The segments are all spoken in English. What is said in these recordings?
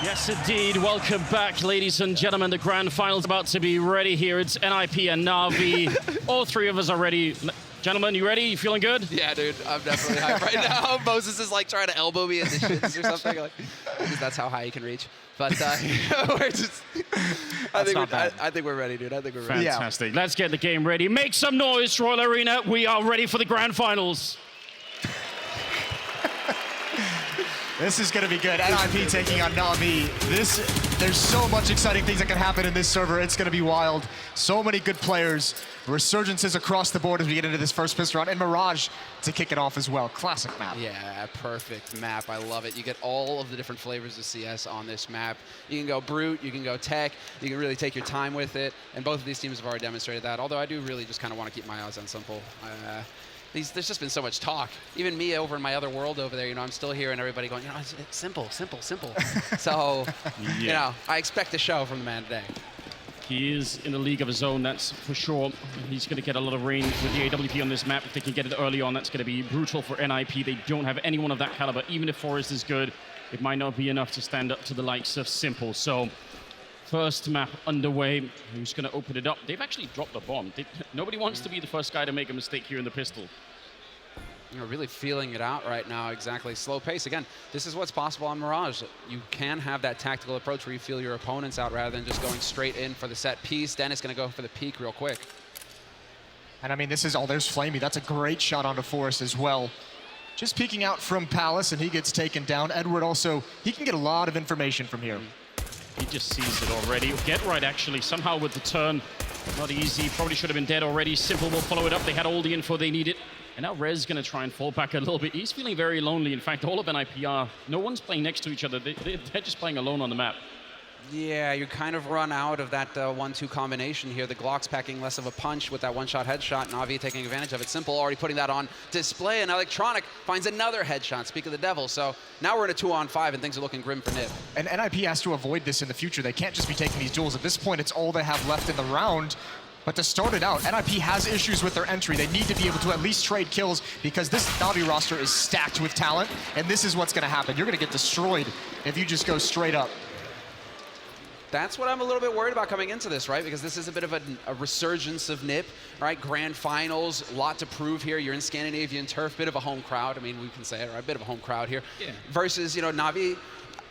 Yes, indeed. Welcome back, ladies and gentlemen. The grand final's about to be ready here. It's NIP and Navi. All three of us are ready. Gentlemen, you ready? You feeling good? Yeah, dude. I'm definitely hyped right now. Moses is like trying to elbow me in the shins or something. Like, because that's how high he can reach. But we're just. I think we're ready, dude. I think we're ready. Fantastic. Let's get the game ready. Make some noise, Royal Arena. We are ready for the grand finals. This is going to be good. NIP taking on Navi. There's so much exciting things that can happen in this server. It's going to be wild. So many good players. Resurgences across the board as we get into this first pistol round. And Mirage to kick it off as well. Classic map. Yeah, perfect map. I love it. You get all of the different flavors of CS on this map. You can go brute, you can go tech, you can really take your time with it. And both of these teams have already demonstrated that. Although I do really just kind of want to keep my eyes on Simple. There's just been so much talk. Even me over in my other world over there, I'm still hearing everybody going, it's simple, simple, simple. So, I expect a show from the man today. He is in a league of his own, that's for sure. He's going to get a lot of rain with the AWP on this map. If they can get it early on, that's going to be brutal for NIP. They don't have anyone of that caliber. Even if Forest is good, it might not be enough to stand up to the likes of Simple. So, first map underway. Who's going to open it up? They've actually dropped the bomb. Nobody wants to be the first guy to make a mistake here in the pistol. You're really feeling it out right now, exactly. Slow pace. Again, this is what's possible on Mirage. You can have that tactical approach where you feel your opponents out rather than just going straight in for the set piece. Dennis going to go for the peak real quick. And I mean, there's Flamey. That's a great shot onto Forest as well. Just peeking out from Palace, and he gets taken down. Edward also, he can get a lot of information from here. He just sees it already. Get right, actually, somehow with the turn. Not easy. Probably should have been dead already. Simple will follow it up. They had all the info they needed. And now Rez going to try and fall back a little bit. He's feeling very lonely. In fact, all of NIP are. No one's playing next to each other. They're just playing alone on the map. Yeah, you kind of run out of that 1-2 combination here. The Glock's packing less of a punch with that one-shot headshot. Navi taking advantage of it. Simple already putting that on display, and Electronic finds another headshot. Speak of the devil. So now we're in a 2-on-5, and things are looking grim for NIP. And NIP has to avoid this in the future. They can't just be taking these duels. At this point, it's all they have left in the round. But to start it out, NIP has issues with their entry. They need to be able to at least trade kills because this Navi roster is stacked with talent, and this is what's going to happen. You're going to get destroyed if you just go straight up. That's what I'm a little bit worried about coming into this, right? Because this is a bit of a resurgence of NIP, right? Grand finals, a lot to prove here. You're in Scandinavian turf, bit of a home crowd. I mean, we can say it, right? A bit of a home crowd here. Yeah. Versus, Navi,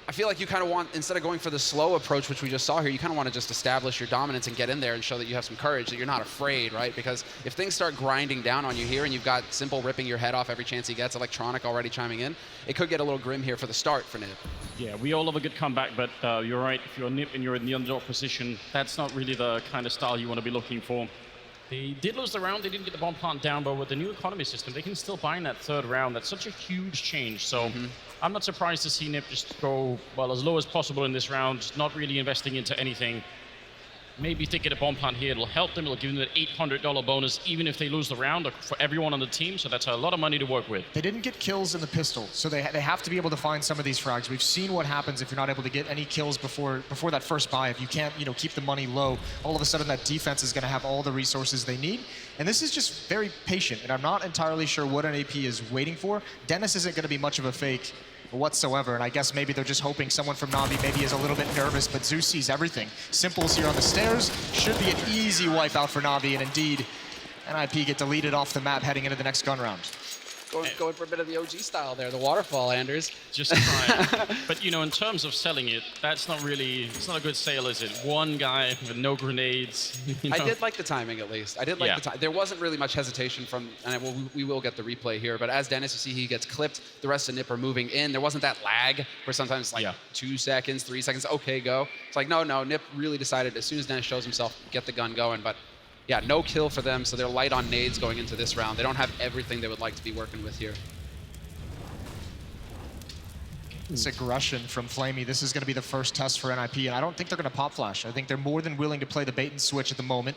I feel like you kind of want, instead of going for the slow approach, which we just saw here, you kind of want to just establish your dominance and get in there and show that you have some courage, that you're not afraid, right? Because if things start grinding down on you here and you've got Simple ripping your head off every chance he gets, Electronic already chiming in, it could get a little grim here for the start for NIP. Yeah, we all love a good comeback, but you're right. If you're NIP and you're in the underdog position, that's not really the kind of style you want to be looking for. They did lose the round, they didn't get the bomb plant down, but with the new economy system, they can still buy in that third round. That's such a huge change. So I'm not surprised to see NIP just go, well, as low as possible in this round, not really investing into anything. Maybe if they get a bomb plant here, it'll help them. It'll give them an $800 bonus, even if they lose the round, for everyone on the team. So that's a lot of money to work with. They didn't get kills in the pistol, so they have to be able to find some of these frags. We've seen what happens if you're not able to get any kills before that first buy. If you can't, keep the money low, all of a sudden that defense is going to have all the resources they need. And this is just very patient, and I'm not entirely sure what an AP is waiting for. Dennis isn't going to be much of a fake whatsoever, and I guess maybe they're just hoping someone from Navi maybe is a little bit nervous, but Zeus sees everything. Simple's here on the stairs. Should be an easy wipeout for Navi, and indeed, NIP get deleted off the map heading into the next gun round. Going for a bit of the OG style there, the waterfall, Anders. Just trying. But, in terms of selling it, it's not a good sale, is it? One guy with no grenades. I did like the timing, at least. I did like the time. There wasn't really much hesitation from, and we will get the replay here, but as Dennis, you see he gets clipped, the rest of NIP are moving in. There wasn't that lag where sometimes 2 seconds, 3 seconds, okay, go. It's like, no, NIP really decided as soon as Dennis shows himself, get the gun going, but yeah, no kill for them, so they're light on nades going into this round. They don't have everything they would like to be working with here. This aggression from Flamey. This is going to be the first test for NIP, and I don't think they're going to pop flash. I think they're more than willing to play the bait and switch at the moment.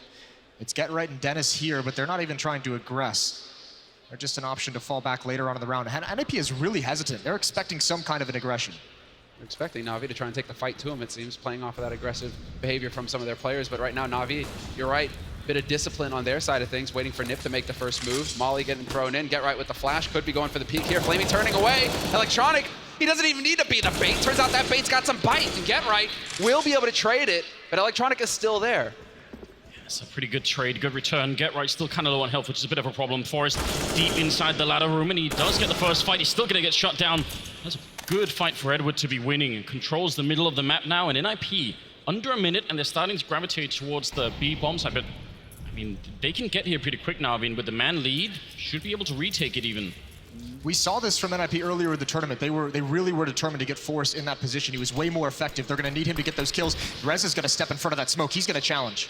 It's Get Right and Dennis here, but they're not even trying to aggress. They're just an option to fall back later on in the round. NIP is really hesitant. They're expecting some kind of an aggression. They're expecting Navi to try and take the fight to him, it seems, playing off of that aggressive behavior from some of their players. But right now, Navi, you're right. Bit of discipline on their side of things, waiting for NIP to make the first move. Molly getting thrown in, Get Right with the flash, could be going for the peek here. Flamey turning away, Electronic He doesn't even need to be the bait. Turns out that bait's got some bite, and Get Right will be able to trade it, but Electronic is still there. It's a pretty good trade, good return. Get Right still kind of low on health, which is a bit of a problem. Forrest deep inside the ladder room, and he does get the first fight. He's still going to get shut down. That's a good fight for Edward to be winning, and controls the middle of the map now. And NIP under a minute, and they're starting to gravitate towards the B bomb side. But I mean, they can get here pretty quick now. I mean, with the man lead, should be able to retake it even. We saw this from NIP earlier in the tournament. They really were determined to get Forrest in that position. He was way more effective. They're going to need him to get those kills. Rez is going to step in front of that smoke. He's going to challenge.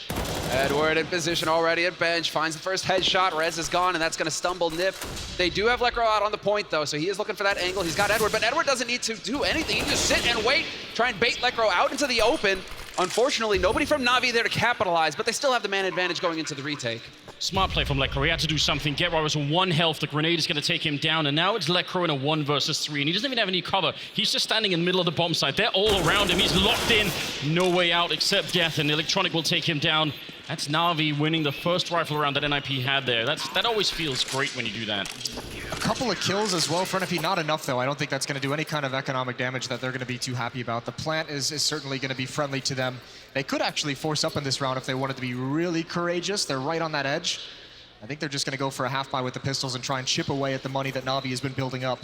Edward in position already at bench, finds the first headshot. Rez is gone, and that's going to stumble Nip. They do have Lekro out on the point, though, so he is looking for that angle. He's got Edward, but Edward doesn't need to do anything. He can just sit and wait, try and bait Lekro out into the open. Unfortunately, nobody from Navi there to capitalize, but they still have the man advantage going into the retake. Smart play from Lekro. He had to do something. Get Right was on 1 health. The grenade is going to take him down, and now it's Lekro in a 1 versus 3, and he doesn't even have any cover. He's just standing in the middle of the bomb site. They're all around him. He's locked in. No way out except death, and Electronic will take him down. That's Navi winning the first rifle round that NIP had there. That always feels great when you do that. A couple of kills as well for NIP. Not enough, though. I don't think that's going to do any kind of economic damage that they're going to be too happy about. The plant is certainly going to be friendly to them. They could actually force up in this round if they wanted to be really courageous. They're right on that edge. I think they're just going to go for a half buy with the pistols and try and chip away at the money that Navi has been building up.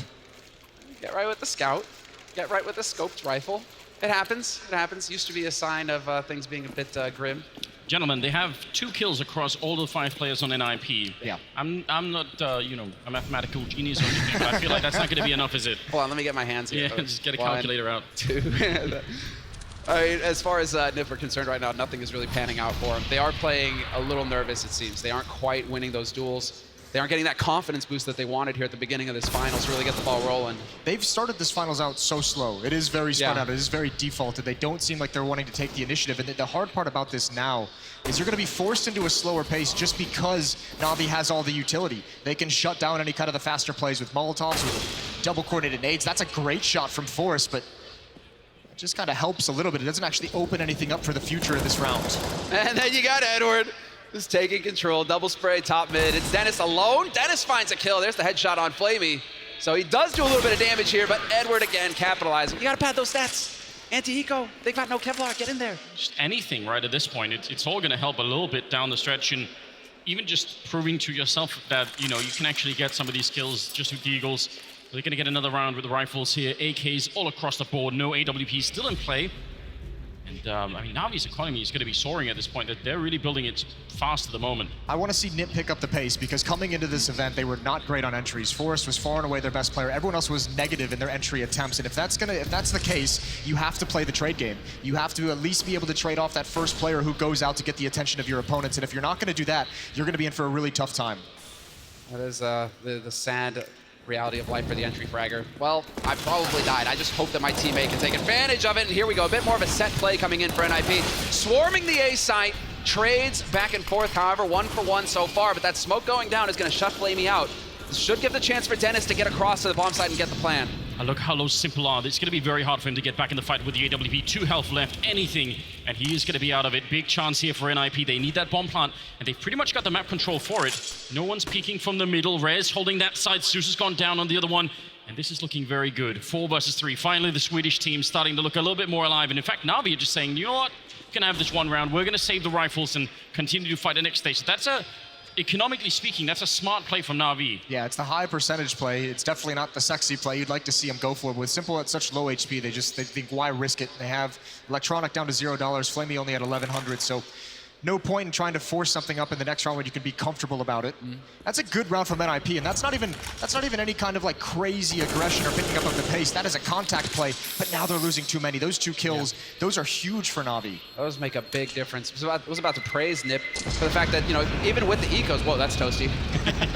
Get Right with the scout. Get Right with the scoped rifle. It happens. It happens. Used to be a sign of things being a bit grim. Gentlemen, they have 2 kills across all the 5 players on NIP. Yeah. I'm not, a mathematical genius or anything, but I feel like that's not going to be enough, is it? Hold on, let me get my hands here. Yeah, just get a calculator out. 2. I mean, as far as NIP are concerned right now, nothing is really panning out for them. They are playing a little nervous, it seems. They aren't quite winning those duels. They aren't getting that confidence boost that they wanted here at the beginning of this finals to really get the ball rolling. They've started this finals out so slow. It is very spread out. It is very defaulted. They don't seem like they're wanting to take the initiative. And the hard part about this now is you're going to be forced into a slower pace just because Navi has all the utility. They can shut down any kind of the faster plays with Molotovs, with double coordinated nades. That's a great shot from Forrest, but it just kind of helps a little bit. It doesn't actually open anything up for the future of this round. And then you got Edward. Just taking control, double spray, top mid. It's Dennis alone. Dennis finds a kill. There's the headshot on Flamey. So he does do a little bit of damage here, but Edward again capitalizing. You gotta pad those stats. Anti-eco, they've got no Kevlar, get in there. Just anything right at this point. It's all gonna help a little bit down the stretch, and even just proving to yourself that, you can actually get some of these kills just with the Eagles. They're gonna get another round with the rifles here. AKs all across the board, no AWP still in play. And I mean, Navi's economy is going to be soaring at this point. That they're really building it fast at the moment. I want to see NIP pick up the pace because coming into this event, they were not great on entries. Forrest was far and away their best player. Everyone else was negative in their entry attempts. And if that's the case, you have to play the trade game. You have to at least be able to trade off that first player who goes out to get the attention of your opponents. And if you're not going to do that, you're going to be in for a really tough time. That is the sad reality of life for the entry fragger. Well, I probably died. I just hope that my teammate can take advantage of it. And here we go, a bit more of a set play coming in for NIP. Swarming the A site, trades back and forth, however, 1 for 1 so far, but that smoke going down is going to shut Flamey out. This should give the chance for Dennis to get across to the bomb site and get the plan. And look how low Simple are. It's going to be very hard for him to get back in the fight with the AWP. 2 health left, anything, and he is going to be out of it. Big chance here for NIP. They need that bomb plant, and they've pretty much got the map control for it. No one's peeking from the middle. Rez holding that side. Zeus has gone down on the other one, and this is looking very good. 4 versus 3. Finally, the Swedish team starting to look a little bit more alive, and in fact, Navi are just saying, you know what? We can have this 1 round. We're going to save the rifles and continue to fight the next stage. So that's economically speaking, that's a smart play from Navi. Yeah, it's the high percentage play. It's definitely not the sexy play you'd like to see them go for. But with Simple at such low HP, they think, why risk it? They have Electronic down to $0. Flamey only at 1,100, so no point in trying to force something up in the next round when you can be comfortable about it. That's a good round from NIP, and that's not even any kind of like crazy aggression or picking up of the pace. That is a contact play, but now they're losing too many. Those 2 kills, those are huge for Navi. Those make a big difference. I was about to praise NIP for the fact that, even with the ecos, whoa, that's toasty.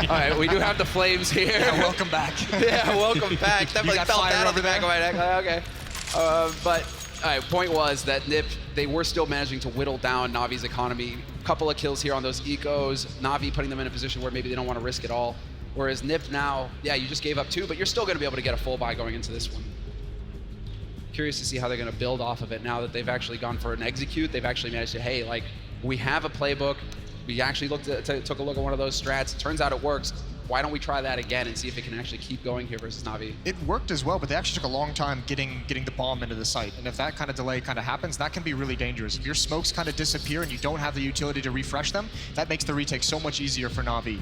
All right, we do have the flames here. Yeah, welcome back. Yeah, welcome back. Definitely felt that on the back of my neck. Okay. But all right, point was that NIP, they were still managing to whittle down Navi's economy. A couple of kills here on those ecos. Navi putting them in a position where maybe they don't want to risk it all. Whereas NIP now, yeah, you just gave up 2, but you're still going to be able to get a full buy going into this one. Curious to see how they're going to build off of it now that they've actually gone for an execute. They've actually managed to, hey, we have a playbook. We actually took a look at one of those strats. Turns out it works. Why don't we try that again and see if it can actually keep going here versus Navi? It worked as well, but they actually took a long time getting the bomb into the site. And if that kind of delay kind of happens, that can be really dangerous. If your smokes kind of disappear and you don't have the utility to refresh them, that makes the retake so much easier for Navi.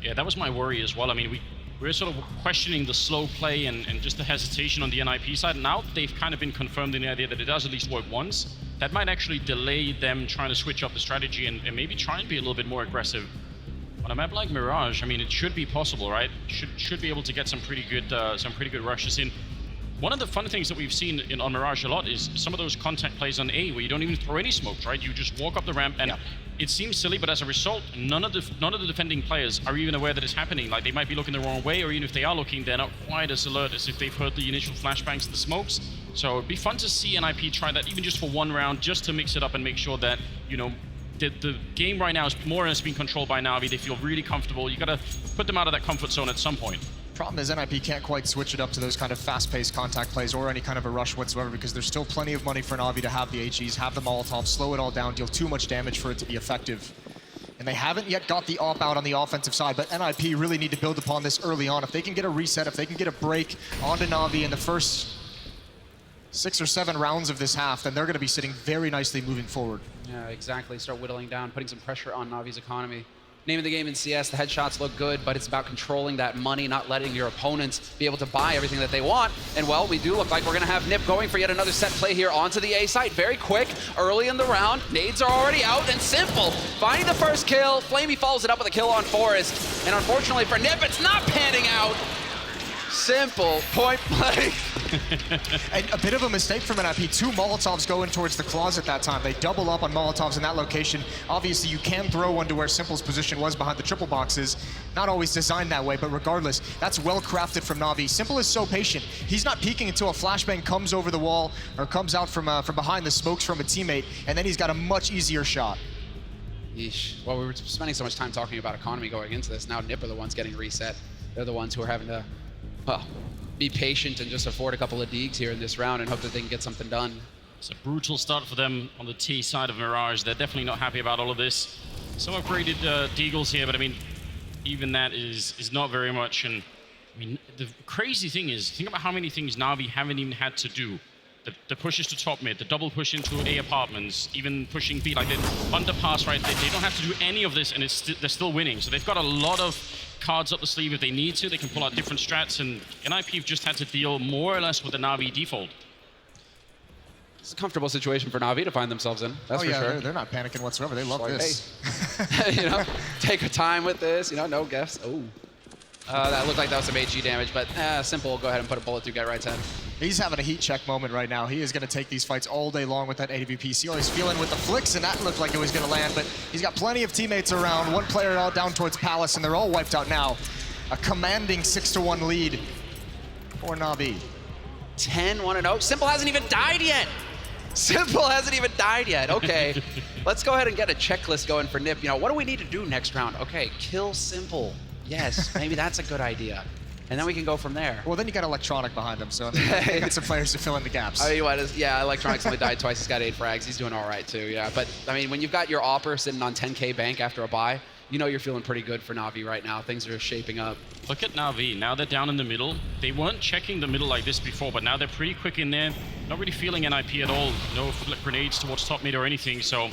Yeah, that was my worry as well. I mean, we're sort of questioning the slow play and just the hesitation on the NIP side. Now that they've kind of been confirmed in the idea that it does at least work once, that might actually delay them trying to switch up the strategy and maybe try and be a little bit more aggressive. On a map like Mirage, I mean, it should be possible, right? Should be able to get some pretty good rushes in. One of the fun things that we've seen on Mirage a lot is some of those contact plays on A where you don't even throw any smokes, right? You just walk up the ramp and it seems silly, but as a result, none of the defending players are even aware that it's happening. Like, they might be looking the wrong way, or even if they are looking, they're not quite as alert as if they've heard the initial flashbangs and the smokes. So it'd be fun to see NIP try that even just for one round, just to mix it up and make sure that, you know, the game right now is more or less being controlled by Navi. They feel really comfortable. You gotta put them out of that comfort zone at some point. Problem is NIP can't quite switch it up to those kind of fast-paced contact plays or any kind of a rush whatsoever, because there's still plenty of money for Navi to have the HEs, have the Molotovs, slow it all down, deal too much damage for it to be effective. And they haven't yet got the op out on the offensive side, but NIP really need to build upon this early on. If they can get a reset, if they can get a break onto Navi in the first 6 or 7 rounds of this half, then they're going to be sitting very nicely moving forward. Yeah, exactly. Start whittling down, putting some pressure on Navi's economy. Name of the game in CS, the headshots look good, but it's about controlling that money, not letting your opponents be able to buy everything that they want. And well, we do look like we're gonna have Nip going for yet another set play here onto the A site. Very quick, early in the round. Nades are already out, and Simple finding the first kill. Flamey follows it up with a kill on Forest. And unfortunately for Nip, it's not panning out. Simple, point blank. And a bit of a mistake from NIP. 2 Molotovs going towards the closet that time. They double up on Molotovs in that location. Obviously, you can throw one to where Simple's position was behind the triple boxes. Not always designed that way, but regardless, that's well crafted from Navi. Simple is so patient. He's not peeking until a flashbang comes over the wall or comes out from behind the smokes from a teammate, and then he's got a much easier shot. Yeesh. Well, we were spending so much time talking about economy going into this. Now Nip are the ones getting reset. They're the ones who are having to be patient and just afford a couple of deegs here in this round and hope that they can get something done. It's a brutal start for them on the T side of Mirage. They're definitely not happy about all of this. Some upgraded deagles here, but I mean, even that is not very much. And I mean, the crazy thing is, think about how many things Navi haven't even had to do. The pushes to top mid, the double push into A apartments, even pushing B, like the underpass, right? They don't have to do any of this, and they're still winning. So they've got a lot of cards up the sleeve if they need to. They can pull out different strats, and NIP have just had to deal more or less with the Navi default. It's a comfortable situation for Navi to find themselves in, that's for sure. They're not panicking whatsoever. They love this. Hey. You know, take our time with this, you know, no guess. Oh. That looked like that was some HG damage, but Simple will go ahead and put a bullet through Get Right's head. He's having a heat check moment right now. He is going to take these fights all day long with that AWP. See how he's feeling with the flicks, and that looked like it was going to land, but he's got plenty of teammates around. One player out down towards Palace, and they're all wiped out now. A commanding 6-1 lead for Navi. 10-1-0. Simple hasn't even died yet. Simple hasn't even died yet. Okay, let's go ahead and get a checklist going for Nip. You know, what do we need to do next round? Okay, kill Simple. Yes, maybe that's a good idea. And then we can go from there. Well, then you got Electronic behind him, so I mean, they get some players to fill in the gaps. I mean, yeah, Electronic's only died twice. He's got 8 frags. He's doing all right, too, yeah. But, I mean, when you've got your Opper sitting on 10K bank after a bye, you know you're feeling pretty good for Navi right now. Things are shaping up. Look at Navi. Now they're down in the middle. They weren't checking the middle like this before, but now they're pretty quick in there. Not really feeling NIP at all. No flip grenades towards top mid or anything, so...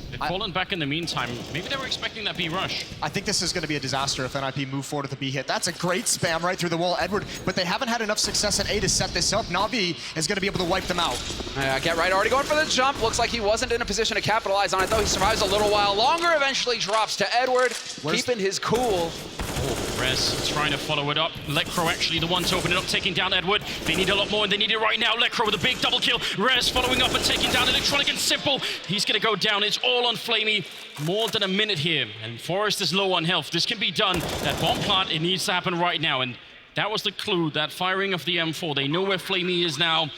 They've fallen back in the meantime. Maybe they were expecting that B rush. I think this is going to be a disaster if NIP move forward with the B hit. That's a great spam right through the wall, Edward, but they haven't had enough success at A to set this up. Navi is going to be able to wipe them out. Get Right already going for the jump. Looks like he wasn't in a position to capitalize on it, though. He survives a little while longer, eventually drops to Edward, keeping his cool. Oh, Rez trying to follow it up. Lecro actually the one to open it up, taking down Edward. They need a lot more, and they need it right now. Lecro with a big double kill. Rez following up and taking down Electronic and Simple. He's going to go down. It's all on Flamey. More than a minute here, and Forest is low on health. This can be done. That bomb plant, it needs to happen right now, and that was the clue, that firing of the M4. They know where Flamey is now.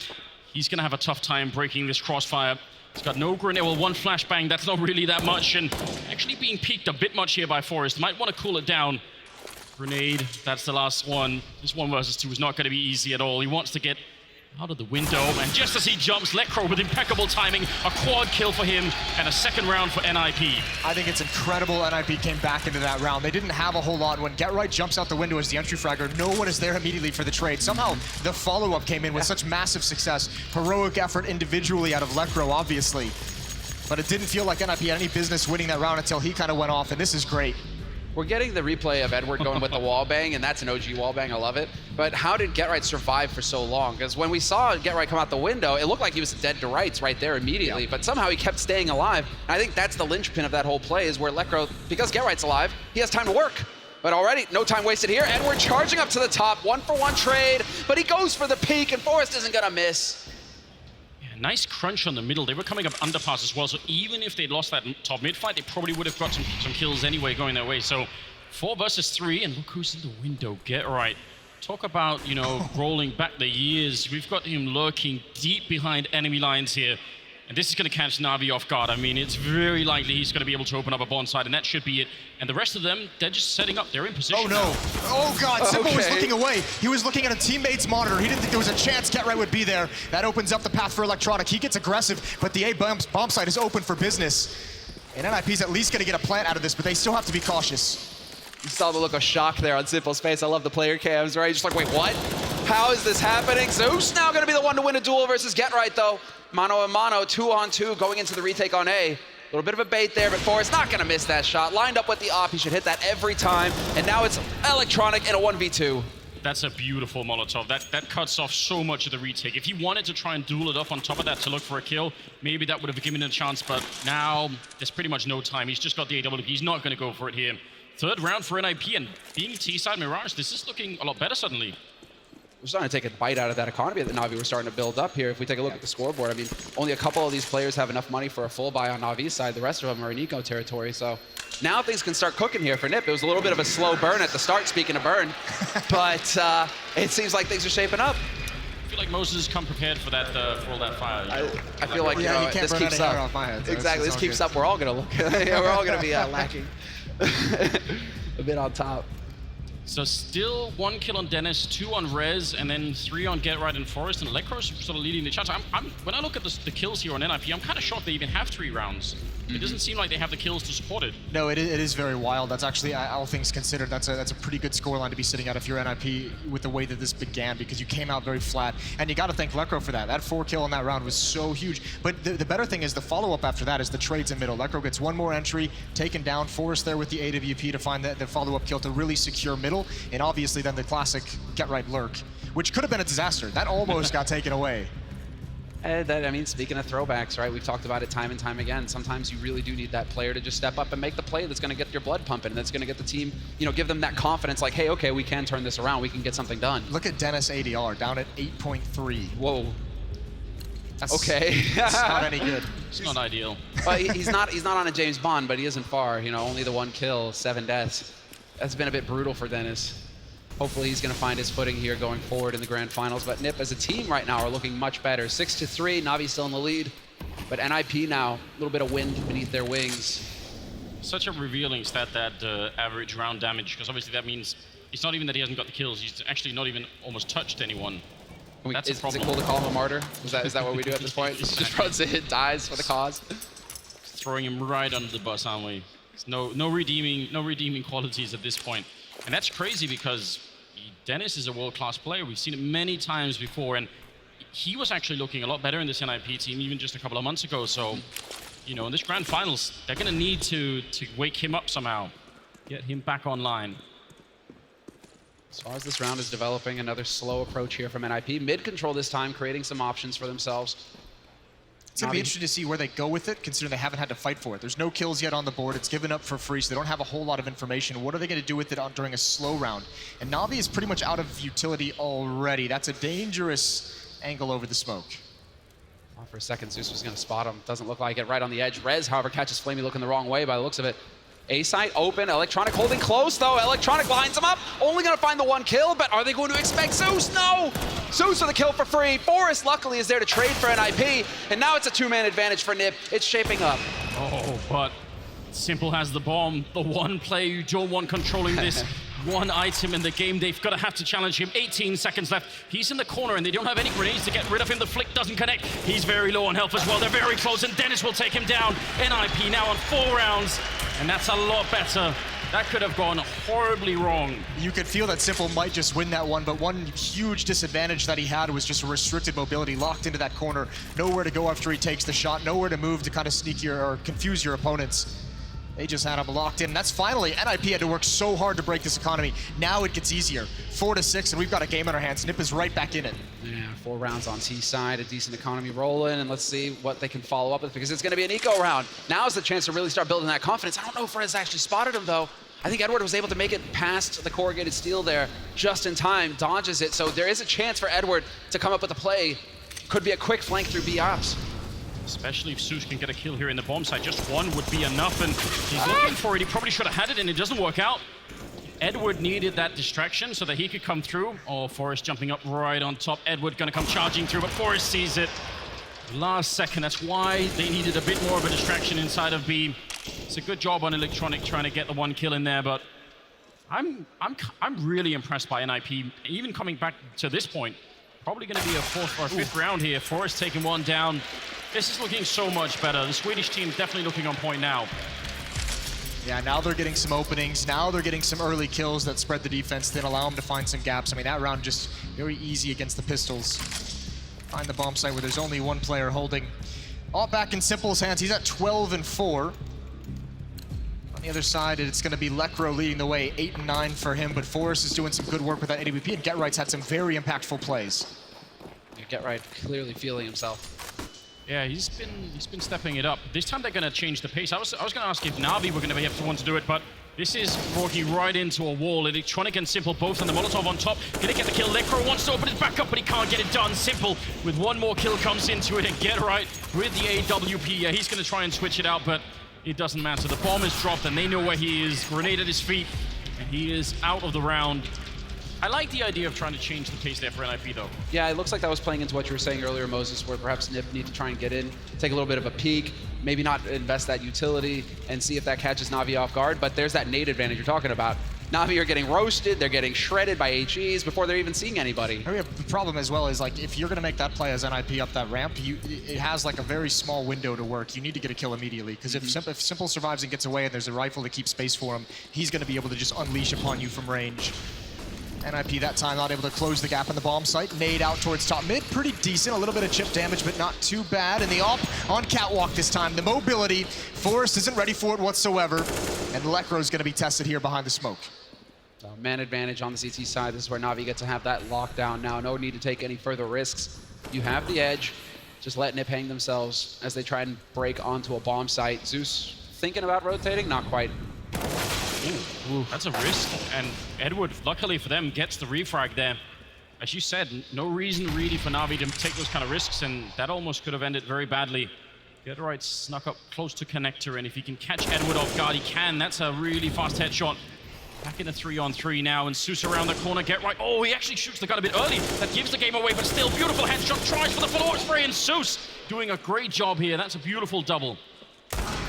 He's going to have a tough time breaking this crossfire. He's got no grenade. Well, one flashbang, that's not really that much, and actually being peaked a bit much here by Forest. Might want to cool it down. Grenade, that's the last one. This 1 versus 2 is not going to be easy at all. He wants to get Out of the window, and just as he jumps, Lecro with impeccable timing, a quad kill for him, and a second round for NIP. I think it's incredible NIP came back into that round. They didn't have a whole lot. When Get Right jumps out the window as the entry fragger, no one is there immediately for the trade. Somehow, the follow-up came in with such massive success. Heroic effort individually out of Lecro, obviously. But it didn't feel like NIP had any business winning that round until he kind of went off, and this is great. We're getting the replay of Edward going with the wall bang, and that's an OG wall bang. I love it. But how did Get Right survive for so long? Because when we saw Get Right come out the window, it looked like he was dead to rights right there immediately. But somehow he kept staying alive. And I think that's the linchpin of that whole play, is where Lecro, because Get Right's alive, he has time to work. But already, no time wasted here. Edward charging up to the top, 1-for-1 trade, but he goes for the peak, and Forrest isn't gonna miss. Nice crunch on the middle. They were coming up underpass as well, so even if they'd lost that top mid fight, they probably would have got some kills anyway going their way. So 4 versus 3, and look who's in the window. Get Right. Talk about, you know, rolling back the years. We've got him lurking deep behind enemy lines here. And this is going to catch Navi off guard. I mean, it's very likely he's going to be able to open up a bond side, and that should be it. And the rest of them, they're just setting up. They're in position. Oh, no. Now. Oh, God. Simple was looking away. He was looking at a teammate's monitor. He didn't think there was a chance Get Right would be there. That opens up the path for Electronic. He gets aggressive, but the A bomb site is open for business. And NIP's at least going to get a plant out of this, but they still have to be cautious. You saw the look of shock there on Simple's face. I love the player cams, right? Just like, wait, what? How is this happening? Zeus now going to be the one to win a duel versus Get Right, though. Mano a mano, 2-on-2, going into the retake on A. A little bit of a bait there, but Forrest not going to miss that shot. Lined up with the op, he should hit that every time. And now it's Electronic in a 1v2. That's a beautiful Molotov. That cuts off so much of the retake. If he wanted to try and duel it off on top of that to look for a kill, maybe that would have given him a chance, but now there's pretty much no time. He's just got the AWP. He's not going to go for it here. Third round for NIP, and being T-side Mirage, this is looking a lot better suddenly. We're starting to take a bite out of that economy that Navi we're starting to build up here. If we take a look at the scoreboard, I mean, only a couple of these players have enough money for a full buy on Navi's side. The rest of them are in eco territory. So now things can start cooking here for NIP. It was a little bit of a slow burn at the start, speaking of burn, but it seems like things are shaping up. I feel like Moses has come prepared for that, for all that fire. You know? I feel like, yeah, you can't this burn keeps any hair up. off my head, so exactly, it's this keeps good. up. We're all going to look, we're all going to be lacking a bit on top. So still 1 kill on Dennis, 2 on Rez, and then 3 on Get Right and Forrest, and Lecro's sort of leading the charge. When I look at the kills here on NIP, I'm kind of shocked they even have 3 rounds. It doesn't seem like they have the kills to support it. No, it is very wild. That's actually, all things considered, that's a pretty good scoreline to be sitting at if you're NIP with the way that this began, because you came out very flat, and you got to thank Lecro for that. That 4 kill in that round was so huge. But the better thing is the follow-up after that is the trades in middle. Lecro gets 1 more entry, taken down, Forrest there with the AWP to find the follow-up kill to really secure middle, and obviously then the classic Get Right lurk, which could have been a disaster. That almost got taken away. And that, I mean, speaking of throwbacks, right? We've talked about it time and time again. Sometimes you really do need that player to just step up and make the play that's going to get your blood pumping, and that's going to get the team, you know, give them that confidence, like, hey, okay, we can turn this around. We can get something done. Look at Dennis ADR, down at 8.3. Whoa. That's, okay. It's not any good. It's not ideal. But he's not on a James Bond, but he isn't far. You know, only the 1 kill, 7 deaths. That's been a bit brutal for Dennis. Hopefully he's going to find his footing here going forward in the grand finals. But NIP as a team right now are looking much better. 6-3, Navi still in the lead. But NIP now, a little bit of wind beneath their wings. Such a revealing stat, that average round damage, because obviously that means it's not even that he hasn't got the kills, he's actually not even almost touched anyone. That's is a problem. it cool to call him a martyr? Is that what we do at this point? Just runs in, dies for the cause? Throwing him right under the bus, aren't we? There's no redeeming qualities at this point. And that's crazy because Dennis is a world-class player. We've seen it many times before, and he was actually looking a lot better in this NIP team even just a couple of months ago. So, you know, in this grand finals, they're going to need to wake him up somehow, get him back online. As far as this round is developing, another slow approach here from NIP. Mid-control this time, creating some options for themselves. It's going to be interesting to see where they go with it, considering they haven't had to fight for it. There's no kills yet on the board. It's given up for free, so they don't have a whole lot of information. What are they going to do with it during a slow round? And Navi is pretty much out of utility already. That's a dangerous angle over the smoke. Oh, for a second, Zeus was going to spot him. Doesn't look like it. Right on the edge. Rez, however, catches Flamey looking the wrong way by the looks of it. A site open. Electronic holding close, though. Electronic lines him up. Only going to find the 1 kill, but are they going to expect Zeus? No! Zeus with the kill for free. Forrest, luckily, is there to trade for NIP, and now it's a 2-man advantage for NIP. It's shaping up. Oh, but Simple has the bomb. The one player you don't want controlling this one item in the game. They've got to have to challenge him. 18 seconds left. He's in the corner and they don't have any grenades to get rid of him. The flick doesn't connect. He's very low on health as well. They're very close and Dennis will take him down. NIP now on 4 rounds and that's a lot better. That could have gone horribly wrong. You could feel that Simple might just win that one, but one huge disadvantage that he had was just a restricted mobility, locked into that corner, nowhere to go after he takes the shot, nowhere to move to kind of sneak your or confuse your opponents. They just had him locked in. And that's finally, NIP had to work so hard to break this economy. Now it gets easier. 4-6, and we've got a game on our hands. Nip is right back in it. Yeah, 4 rounds on T side, a decent economy rolling, and let's see what they can follow up with because it's going to be an eco round. Now's the chance to really start building that confidence. I don't know if Fred actually spotted him though. I think Edward was able to make it past the corrugated steel there just in time, dodges it. So there is a chance for Edward to come up with a play. Could be a quick flank through B ops. Especially if Zeus can get a kill here in the bomb site. Just one would be enough, and he's looking for it. He probably should have had it, and it doesn't work out. Edward needed that distraction so that he could come through. Oh, Forrest jumping up right on top. Edward gonna come charging through, but Forrest sees it. Last second, that's why they needed a bit more of a distraction inside of B. It's a good job on Electronic trying to get the 1 kill in there, but I'm really impressed by NIP. Even coming back to this point, probably gonna be a 4th or 5th round here. Forrest taking 1 down. This is looking so much better. The Swedish team definitely looking on point now. Yeah, now they're getting some openings. Now they're getting some early kills that spread the defense, then allow them to find some gaps. I mean, that round just very easy against the pistols. Find the bomb site where there's only 1 player holding. All back in Simple's hands. He's at 12-4. On the other side, it's going to be Lekro leading the way, 8-9 for him, but Forrest is doing some good work with that AWP, and GetRight's had some very impactful plays. Yeah, GetRight clearly feeling himself. Yeah, he's been stepping it up. This time they're going to change the pace. I was going to ask if Navi were going to be able to want to do it, but this is walking right into a wall. Electronic and Simple both on the Molotov on top. Gonna get the kill. Lekro wants to open it back up, but he can't get it done. Simple with 1 more kill comes into it, and GetRight with the AWP. Yeah, he's going to try and switch it out, but it doesn't matter. The bomb is dropped, and they know where he is. Grenade at his feet, and he is out of the round. I like the idea of trying to change the pace there for NIP, though. Yeah, it looks like that was playing into what you were saying earlier, Moses, where perhaps Nip need to try and get in, take a little bit of a peek, maybe not invest that utility, and see if that catches Navi off guard. But there's that nade advantage you're talking about. Navi are getting roasted, they're getting shredded by HEs before they're even seeing anybody. The problem as well is, like, if you're going to make that play as NIP up that ramp, it has like a very small window to work. You need to get a kill immediately, because if Simple survives and gets away and there's a rifle to keep space for him, he's going to be able to just unleash upon you from range. NIP that time not able to close the gap in the bomb site. Nade out towards top mid, pretty decent. A little bit of chip damage, but not too bad. And the op on Catwalk this time. The mobility, Forrest isn't ready for it whatsoever. And Lekro's gonna be tested here behind the smoke. Man advantage on the CT side. This is where Navi get to have that lockdown now. No need to take any further risks. You have the edge. Just let Nip hang themselves as they try and break onto a bomb site. Zeus thinking about rotating? Not quite. Ooh, that's a risk, and Edward, luckily for them, gets the refrag there. As you said, no reason really for Navi to take those kind of risks, and that almost could have ended very badly. GetRight snuck up close to connector, and if he can catch Edward off guard, he can. That's a really fast headshot. Back in a 3-on-3 now, and Zeus around the corner. GetRight, oh, he actually shoots the gun a bit early. That gives the game away, but still, beautiful headshot. Tries for the follow-up spray, and Zeus doing a great job here. That's a beautiful double.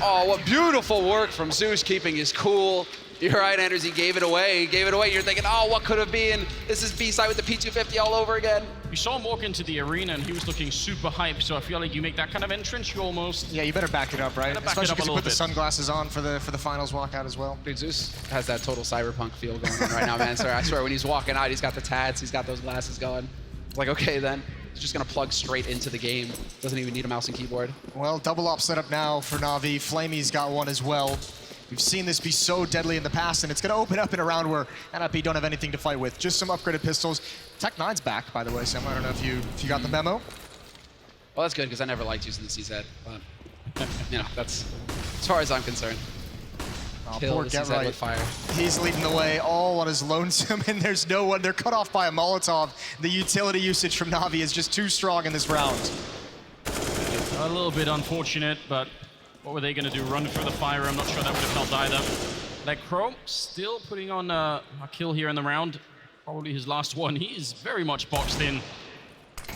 Oh, what beautiful work from Zeus, keeping his cool. You're right, Anders, he gave it away. He gave it away. You're thinking, oh, what could have been? This is B-side with the P250 all over again. You saw him walk into the arena, and he was looking super hyped, so I feel like you make that kind of entrance, you almost... Yeah, you better back it up, right? Especially because you put the sunglasses on for the finals walkout as well. Dude, Zeus has that total cyberpunk feel going on right now, man. So I swear, when he's walking out, he's got the tats, he's got those glasses going. It's like, okay, then. He's just going to plug straight into the game. Doesn't even need a mouse and keyboard. Well, double op set up now for Navi. Flamey's got one as well. We've seen this be so deadly in the past, and it's going to open up in a round where NIP don't have anything to fight with. Just some upgraded pistols. Tech-9's back, by the way, Sam. I don't know if you got the memo. Well, that's good, because I never liked using the CZ. But, you know, that's as far as I'm concerned. Oh, poor GetRight with fire. He's leading the way all on his lonesome, and there's no one. They're cut off by a Molotov. The utility usage from Navi is just too strong in this round. A little bit unfortunate, but what were they going to do? Run through the fire? I'm not sure that would have helped either. Lekro still putting on a kill here in the round. Probably his last one. He is very much boxed in.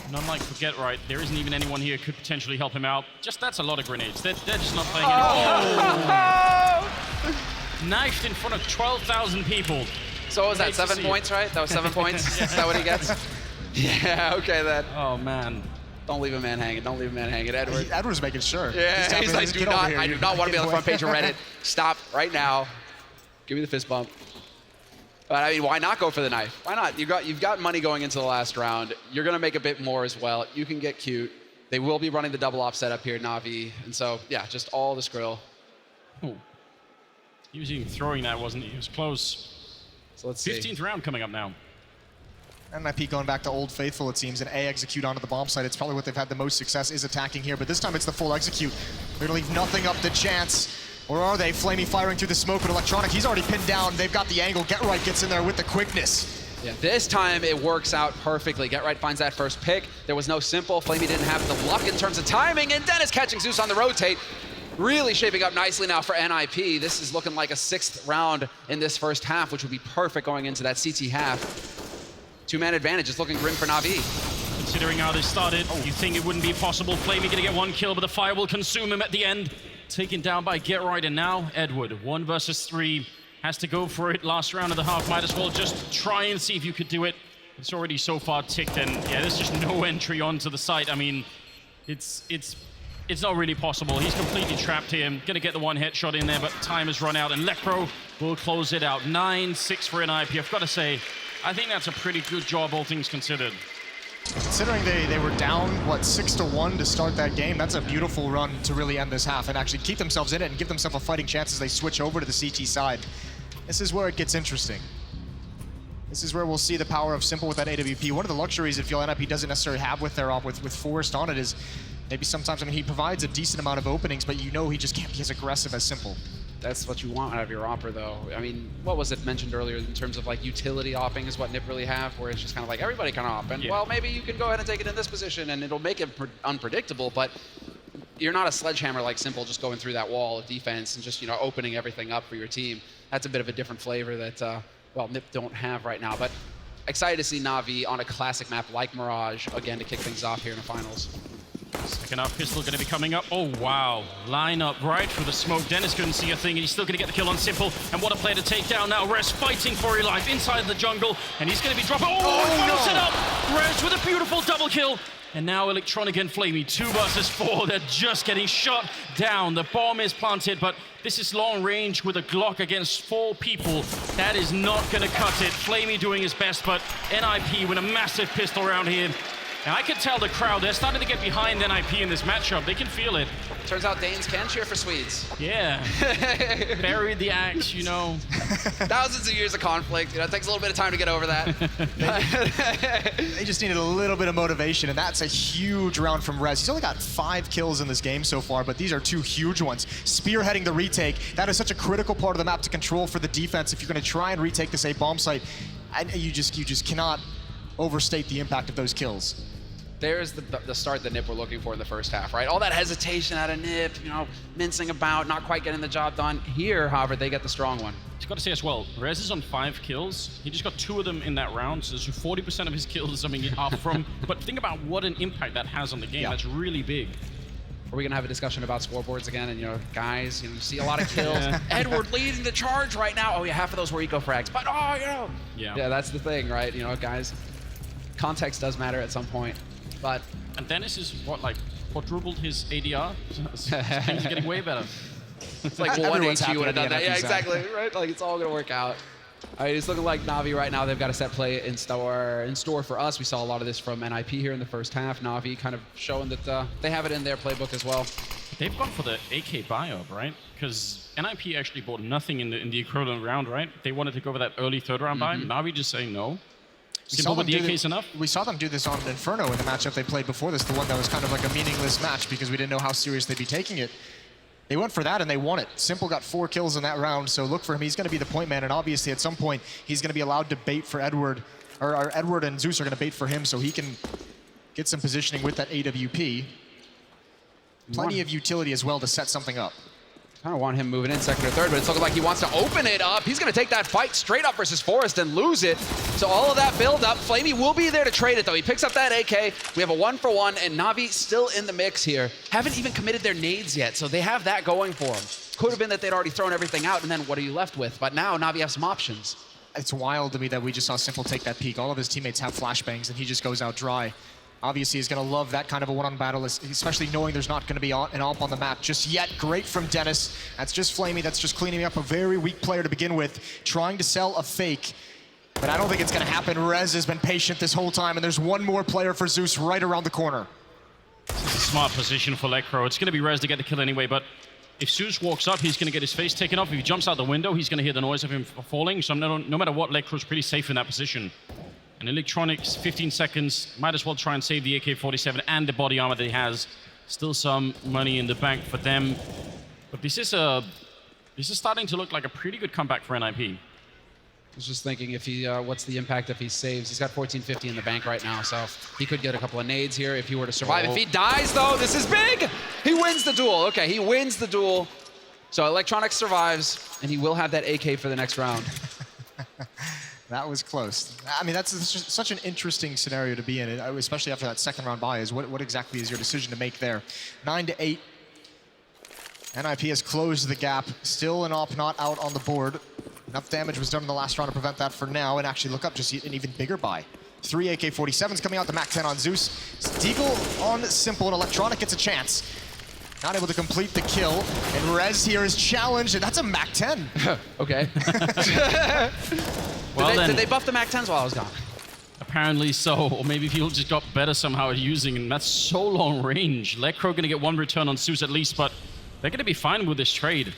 And unlike GetRight, there isn't even anyone here who could potentially help him out. Just that's a lot of grenades. They're just not playing anymore. Oh! Knifed in front of 12,000 people. So what was that, Hate to 7 see it. points, right? That was 7 points? Is that what he gets? Yeah, okay then. Oh, man. Don't leave a man hanging. Don't leave a man hanging, Edward. Edward's making sure. Yeah, he's like, I do not want to be on the front page of Reddit. Stop right now. Give me the fist bump. But I mean, why not go for the knife? Why not? You've got money going into the last round. You're going to make a bit more as well. You can get cute. They will be running the double off setup here, Navi. And so, yeah, just all the skrill. Ooh. He was even throwing that, wasn't he? He was close. So let's see. 15th round coming up now. NIP going back to Old Faithful, it seems, and A execute onto the bomb site. It's probably what they've had the most success is attacking here, but this time it's the full execute. They're going to leave nothing up to chance. Or are they? Flamey firing through the smoke, but Electronic, he's already pinned down. They've got the angle. Get Right gets in there with the quickness. Yeah, this time it works out perfectly. Get Right finds that first pick. There was no simple. Flamey didn't have the luck in terms of timing, and Dennis catching Zeus on the rotate. Really shaping up nicely now for NIP. This is looking like a 6th round in this first half, which would be perfect going into that CT half. 2-man advantage is looking grim for Navi. Considering how this started, you think it wouldn't be possible. Flamey gonna get 1 kill, but the fire will consume him at the end. Taken down by Get Right, and now Edward, 1 versus 3. Has to go for it last round of the half. Might as well just try and see if you could do it. It's already so far ticked, and yeah, there's just no entry onto the site. I mean, it's not really possible. He's completely trapped here. Gonna get the 1 headshot in there, but time has run out, and Lecro will close it out. 9-6 for NIP. I've got to say, I think that's a pretty good job, all things considered. Considering they were down, what, 6-1 to start that game, that's a beautiful run to really end this half and actually keep themselves in it and give themselves a fighting chance as they switch over to the CT side. This is where it gets interesting. This is where we'll see the power of Simple with that AWP. One of the luxuries that feel NIP doesn't necessarily have with their op, with Forrest on it, is maybe sometimes, I mean, he provides a decent amount of openings, but you know he just can't be as aggressive as Simple. That's what you want out of your opper, though. I mean, what was it mentioned earlier in terms of like utility opping is what NIP really have, where it's just kind of like everybody can op, and well, maybe you can go ahead and take it in this position, and it'll make it unpredictable, but you're not a sledgehammer like Simple just going through that wall of defense and just, you know, opening everything up for your team. That's a bit of a different flavor that, well, NIP don't have right now, but excited to see Navi on a classic map like Mirage again to kick things off here in the finals. Second up, pistol going to be coming up. Oh, wow. Line up right for the smoke. Dennis couldn't see a thing, and he's still going to get the kill on Simple. And what a play to take down now. Rez fighting for his life inside the jungle, and he's going to be dropping. Oh, no. It up. Rez with a beautiful double kill. And now Electronic and Flamey, 2 versus 4. They're just getting shot down. The bomb is planted, but this is long range with a Glock against 4 people. That is not going to cut it. Flamey doing his best, but NIP with a massive pistol round here. And I could tell the crowd, they're starting to get behind NIP in this matchup. They can feel it. Turns out Danes can cheer for Swedes. Yeah. Buried the axe, you know. Thousands of years of conflict. You know, it takes a little bit of time to get over that. They just needed a little bit of motivation, and that's a huge round from Rez. He's only got 5 kills in this game so far, but these are 2 huge ones. Spearheading the retake, that is such a critical part of the map to control for the defense if you're going to try and retake this A bomb site. And you just cannot overstate the impact of those kills. There's the start that NIP were looking for in the first half, right? All that hesitation out of NIP, you know, mincing about, not quite getting the job done. Here, however, they get the strong one. You've got to say as well, Rez is on 5 kills. He just got 2 of them in that round, so 40% of his kills are from. But think about what an impact that has on the game. Yeah. That's really big. Are we going to have a discussion about scoreboards again? And, you know, guys, you know, you see a lot of kills. Edward leading the charge right now. Oh, yeah, half of those were eco frags. But, oh, you know. Yeah, that's the thing, right? You know, guys, context does matter at some point. But and Dennis is what, like quadrupled his ADR? Things are getting way better. It's like 1 HG would have done that. Yeah, exactly. Right? Like it's all gonna work out. All right, it's looking like Navi right now. They've got a set play in store for us. We saw a lot of this from NIP here in the first half. Navi kind of showing that they have it in their playbook as well. They've gone for the AK buy-up, right? Because NIP actually bought nothing in the equivalent round, right? They wanted to go for that early 3rd round buy. Navi just saying no. Simple with the AK's enough? We saw them do this on Inferno in the matchup they played before this, the one that was kind of like a meaningless match because we didn't know how serious they'd be taking it. They went for that and they won it. Simple got 4 kills in that round, so look for him. He's going to be the point man, and obviously at some point he's going to be allowed to bait for Edward, or Edward and Zeus are going to bait for him so he can get some positioning with that AWP. Plenty of utility as well to set something up. I don't want him moving in 2nd or 3rd, but it's looking like he wants to open it up. He's going to take that fight straight up versus Forrest and lose it. So all of that build up, Flamey will be there to trade it though. He picks up that AK. We have a 1-for-1, and Navi still in the mix here. Haven't even committed their nades yet, so they have that going for them. Could have been that they'd already thrown everything out, and then what are you left with? But now Navi have some options. It's wild to me that we just saw Simple take that peek. All of his teammates have flashbangs, and he just goes out dry. Obviously, he's going to love that kind of a one-on battle, especially knowing there's not going to be an AWP on the map just yet. Great from Dennis. That's just Flamey. That's just cleaning up a very weak player to begin with, trying to sell a fake. But I don't think it's going to happen. Rez has been patient this whole time, and there's one more player for Zeus right around the corner. This is a smart position for Lekro. It's going to be Rez to get the kill anyway, but if Zeus walks up, he's going to get his face taken off. If he jumps out the window, he's going to hear the noise of him falling. So no matter what, Lekro's pretty safe in that position. And Electronics, 15 seconds, might as well try and save the AK-47 and the body armor that he has. Still some money in the bank for them. But this is starting to look like a pretty good comeback for NIP. I was just thinking if he, what's the impact if he saves? He's got 1450 in the bank right now, so he could get a couple of nades here if he were to survive. If he dies, though, this is big! He wins the duel. Okay, he wins the duel. So Electronics survives, and he will have that AK for the next round. That was close. I mean, that's such an interesting scenario to be in, especially after that second round buy. Is what exactly is your decision to make there? 9-8. NIP has closed the gap. Still an AWP not out on the board. Enough damage was done in the last round to prevent that for now, and actually look up, just an even bigger buy. 3 AK-47s coming out, the MAC-10 on Zeus. Deagle on Simple, and Electronic gets a chance. Not able to complete the kill, and Rez here is challenged, and that's a MAC-10. Okay. Did they buff the MAC-10s while I was gone? Apparently so, or maybe people just got better somehow at using, and that's so long range. Lekro going to get one return on Zeus at least, but they're going to be fine with this trade.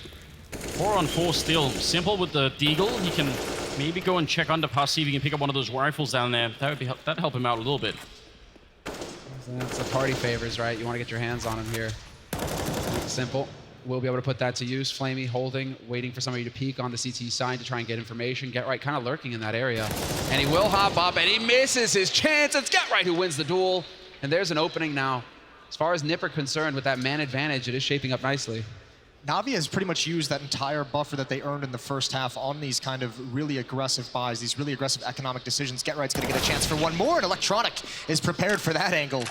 4-on-4 still. Simple with the Deagle. He can maybe go and check underpass, see if he can pick up one of those rifles down there. That'd help him out a little bit. That's the party favors, right? You want to get your hands on him here. Simple. We'll be able to put that to use. Flamey holding, waiting for somebody to peek on the CT side to try and get information. Get right, kind of lurking in that area. And he will hop up, and he misses his chance. It's Get Right who wins the duel. And there's an opening now. As far as Nip are concerned, with that man advantage, it is shaping up nicely. Navi has pretty much used that entire buffer that they earned in the first half on these kind of really aggressive buys, these really aggressive economic decisions. Get Right's going to get a chance for one more, and Electronic is prepared for that angle.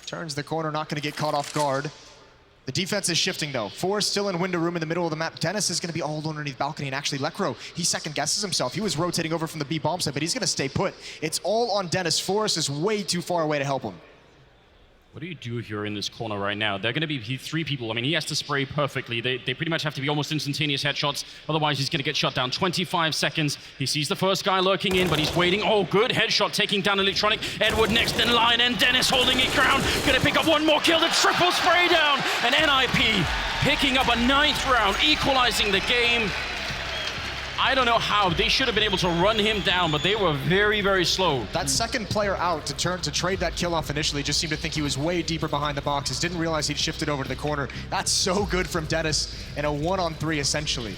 Turns the corner, not going to get caught off guard. The defense is shifting, though. Forrest still in window room in the middle of the map. Dennis is going to be all underneath balcony, and actually Lekro, he second-guesses himself. He was rotating over from the B bomb site, but he's going to stay put. It's all on Dennis. Forrest is way too far away to help him. What do you do if you're in this corner right now? They're going to be three people. I mean, he has to spray perfectly. They pretty much have to be almost instantaneous headshots. Otherwise, he's going to get shot down. 25 seconds. He sees the first guy lurking in, but he's waiting. Oh, good headshot, taking down Electronic. Edward next in line, and Dennis holding it ground. Going to pick up one more kill. The triple spray down. And NIP picking up a 9th round, equalizing the game. I don't know how. They should have been able to run him down, but they were very, very slow. That second player out to trade that kill off initially just seemed to think he was way deeper behind the boxes. Didn't realize he'd shifted over to the corner. That's so good from Dennis, and a 1-on-3 essentially.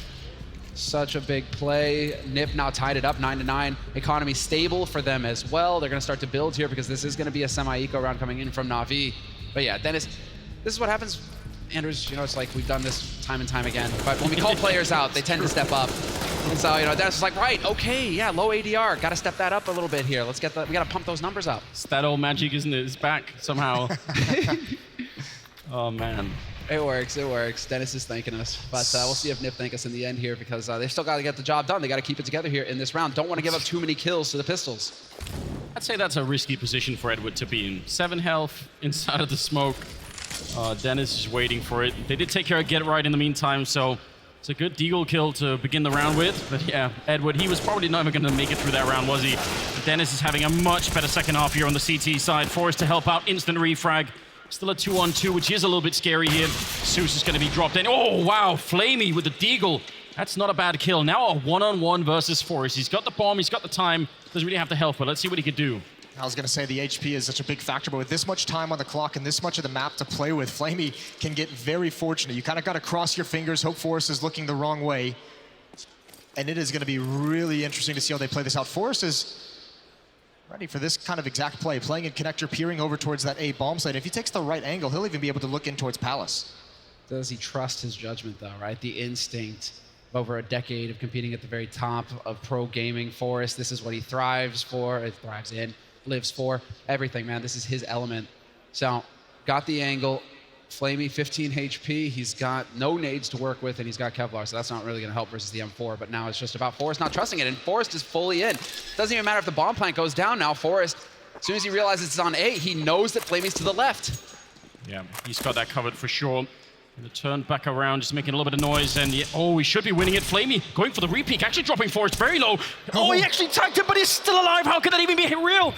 Such a big play. Nip now tied it up 9-9. Economy stable for them as well. They're going to start to build here because this is going to be a semi-eco round coming in from Navi. But yeah, Dennis, this is what happens. Andrews, you know, it's like we've done this time and time again. But when we call players out, they tend to step up. And so, you know, Dennis is like, right, okay, yeah, low ADR. Got to step that up a little bit here. We got to pump those numbers up. It's that old magic, isn't it? It's back somehow. Oh, man. It works, it works. Dennis is thanking us. But we'll see if Nip thank us in the end here because they've still got to get the job done. They got to keep it together here in this round. Don't want to give up too many kills to the pistols. I'd say that's a risky position for Edward to be in. 7 health inside of the smoke. Dennis is waiting for it. They did take care of Get Right in the meantime, so it's a good Deagle kill to begin the round with. But yeah, Edward, he was probably not even going to make it through that round, was he? But Dennis is having a much better second half here on the CT side. Forrest to help out, instant refrag. Still a 2-on-2, which is a little bit scary here. Zeus is going to be dropped in. Oh, wow, Flamey with the Deagle. That's not a bad kill. Now a 1-on-1 versus Forrest. He's got the bomb, he's got the time. Doesn't really have the health, but let's see what he could do. I was going to say the HP is such a big factor, but with this much time on the clock and this much of the map to play with, Flamey can get very fortunate. You kind of got to cross your fingers, hope Forrest is looking the wrong way. And it is going to be really interesting to see how they play this out. Forrest is ready for this kind of exact play, playing in connector, peering over towards that A bomb site. If he takes the right angle, he'll even be able to look in towards Palace. Does he trust his judgment, though, right? The instinct of over a decade of competing at the very top of pro gaming. Forrest, this is what he thrives for, thrives in. Lives for everything, man. This is his element. So got the angle, Flamey, 15 HP. He's got no nades to work with, and he's got Kevlar, so that's not really going to help versus the M4. But now it's just about Forrest not trusting it, and Forrest is fully in. Doesn't even matter if the bomb plant goes down now. Forrest, as soon as he realizes it's on A, he knows that Flamey's to the left. Yeah, he's got that covered for sure. Gonna turn back around, just making a little bit of noise, and oh, we should be winning it. Flamey going for the repeat, actually dropping Forrest very low. Oh, he actually tagged him, but he's still alive. How could that even be real?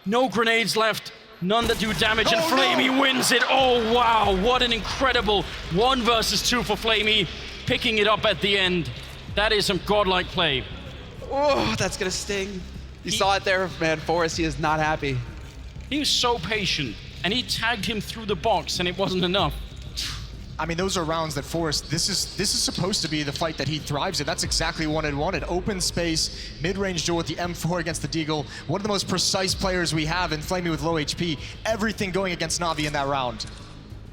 No grenades left. None that do damage, and Flamey wins it. Oh, wow, what an incredible 1 versus 2 for Flamey, picking it up at the end. That is some godlike play. Oh, that's gonna sting. You saw it there, man. Forrest, he is not happy. He was so patient, and he tagged him through the box, and it wasn't enough. I mean, those are rounds that Forrest, this is supposed to be the fight that he thrives in. That's exactly what it wanted. Open space, mid-range duel with the M4 against the Deagle. One of the most precise players we have in Flamey with low HP. Everything going against Navi in that round.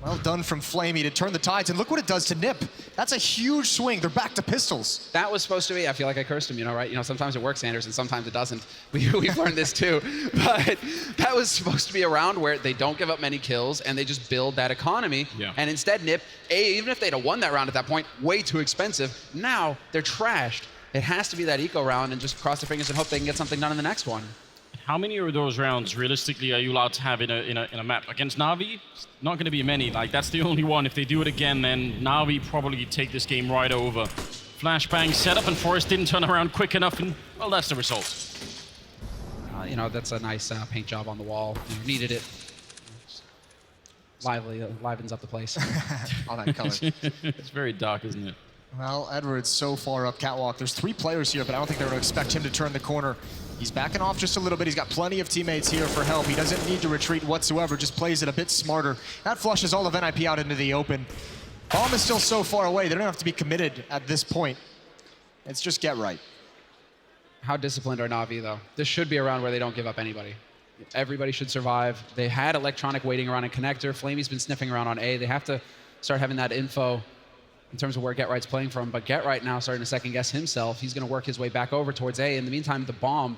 Well done from Flamey to turn the tides, and look what it does to Nip. That's a huge swing. They're back to pistols. That was supposed to be, I feel like I cursed him, right? Sometimes it works, Anders, and sometimes it doesn't. We've learned this too. But that was supposed to be a round where they don't give up many kills and they just build that economy. Yeah. And instead, Nip, even if they'd have won that round at that point, way too expensive. Now they're trashed. It has to be that eco round, and just cross their fingers and hope they can get something done in the next one. How many of those rounds, realistically, are you allowed to have in a map? Against Navi, not going to be many. Like, that's the only one. If they do it again, then Navi probably take this game right over. Flashbang setup, and Forrest didn't turn around quick enough, and, well, that's the result. That's a nice paint job on the wall. Needed it. Livens up the place. All that color. It's very dark, isn't it? Well, Edward's so far up catwalk. There's 3 players here, but I don't think they're going to expect him to turn the corner. He's backing off just a little bit. He's got plenty of teammates here for help. He doesn't need to retreat whatsoever, just plays it a bit smarter. That flushes all of NIP out into the open. Bomb is still so far away. They don't have to be committed at this point. It's just get right. How disciplined are Navi, though? This should be a round where they don't give up anybody. Everybody should survive. They had Electronic waiting around in connector. Flamey's been sniffing around on A. They have to start having that info in terms of where Get Right's playing from, but Get Right now starting to second guess himself. He's going to work his way back over towards A. In the meantime, the bomb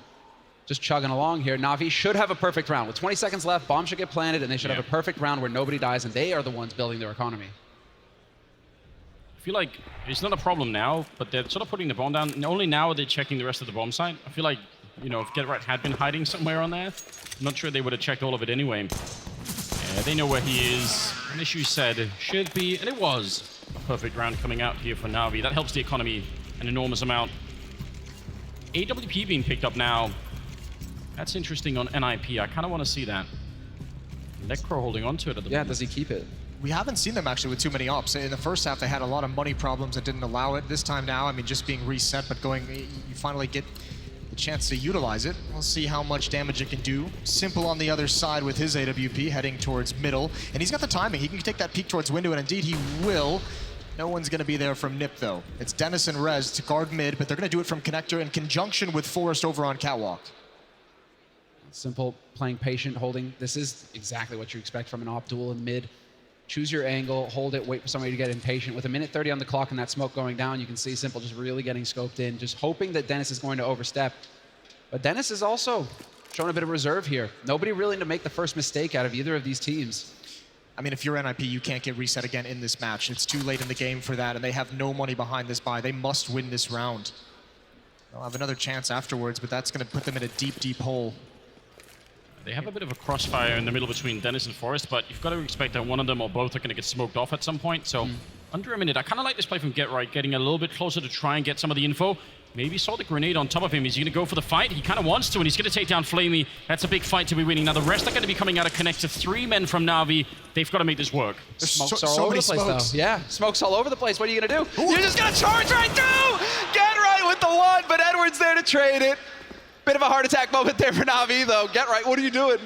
just chugging along here. Navi should have a perfect round. With 20 seconds left, bomb should get planted, and they should have a perfect round where nobody dies, and they are the ones building their economy. I feel like it's not a problem now, but they're sort of putting the bomb down. And only now are they checking the rest of the bomb site. I feel like, if Get Right had been hiding somewhere on there, I'm not sure they would have checked all of it anyway. Yeah, they know where he is. And as you said, it should be, and it was. A perfect round coming out here for Navi. That helps the economy an enormous amount. AWP being picked up now. That's interesting on NIP. I kind of want to see that. Necro holding on to it at the moment. Does he keep it? We haven't seen them actually with too many ops. In the first half, they had a lot of money problems that didn't allow it. This time now, just being reset, but you finally get the chance to utilize it. We'll see how much damage it can do. Simple on the other side with his AWP heading towards middle. And he's got the timing. He can take that peek towards window, and indeed he will. No one's going to be there from Nip, though. It's Dennis and Rez to guard mid, but they're going to do it from connector in conjunction with Forrest over on catwalk. Simple, playing patient, holding. This is exactly what you expect from an op duel in mid. Choose your angle, hold it, wait for somebody to get impatient. With 1:30 on the clock and that smoke going down, you can see Simple just really getting scoped in, just hoping that Dennis is going to overstep. But Dennis is also showing a bit of reserve here. Nobody willing to make the first mistake out of either of these teams. If you're NIP, you can't get reset again in this match. It's too late in the game for that, and they have no money behind this buy. They must win this round. They'll have another chance afterwards, but that's going to put them in a deep, deep hole. They have a bit of a crossfire in the middle between Dennis and Forrest, but you've got to expect that one of them or both are going to get smoked off at some point. So under a minute, I kind of like this play from Get Right, getting a little bit closer to try and get some of the info. Maybe saw the grenade on top of him. Is he going to go for the fight? He kind of wants to, and he's going to take down Flamey. That's a big fight to be winning. Now the rest are going to be coming out of connector. 3 men from Navi. They've got to make this work. Smokes all over the place, though. Yeah, smokes all over the place. What are you going to do? You're just going to charge right through! Get Right with the 1, but Edward's there to trade it. Bit of a heart attack moment there for Navi, though. Get Right, what are you doing?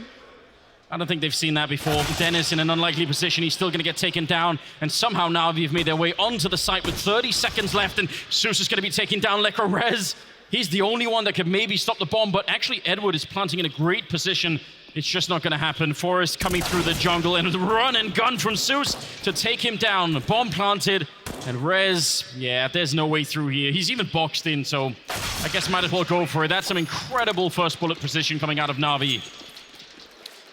I don't think they've seen that before. Dennis in an unlikely position. He's still going to get taken down. And somehow Navi have made their way onto the site with 30 seconds left. And Zeus is going to be taking down Lecro Rez. He's the only one that could maybe stop the bomb. But actually, Edward is planting in a great position. It's just not going to happen. Forrest coming through the jungle and run and gun from Zeus to take him down. Bomb planted. And Rez, yeah, there's no way through here. He's even boxed in. So I guess might as well go for it. That's some incredible first bullet precision coming out of Navi.